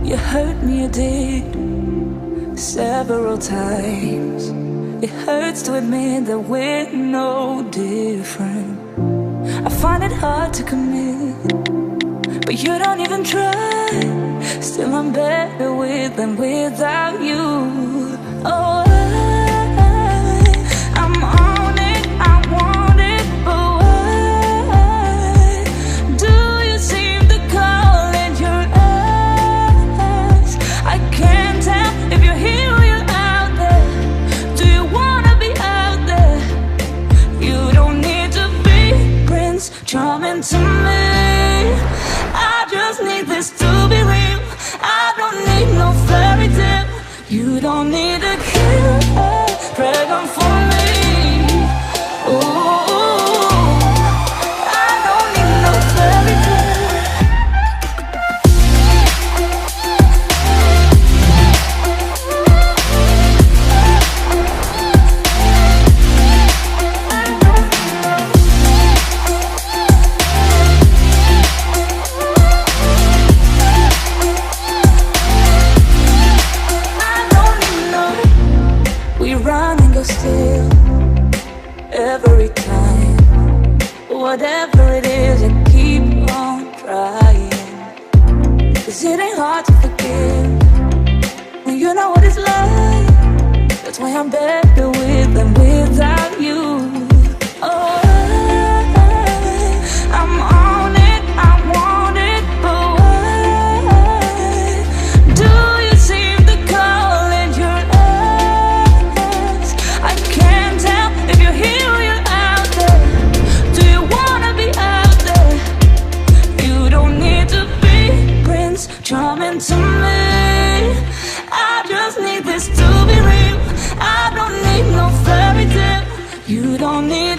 You hurt me, you did, several times. It hurts to admit that we're no different. I find it hard to commit, but you don't even try. Still I'm better with than without you. Oh, I'm on it, I want it, but why do you seem to call in your eyes? I can't tell if you're here or you're out there. Do you wanna be out there? You don't need to be Prince Charming to me. I just need this to be real. I don't need no fairy tale. You don't need a killer pregnant for me. Ooh, I don't need no fairy tale. Run and go still every time. Whatever it is, I keep on trying. 'Cause it ain't hard to forgive when you know what it's like. That's why I'm better with than without you. Oh, I'm on it, I want it, but why do you seem to call in your eyes? I can't tell if you're here or you're out there. Do you wanna be out there? You don't need to be Prince Charming to me. I just need this to be real. I don't need no fairy tale. You don't need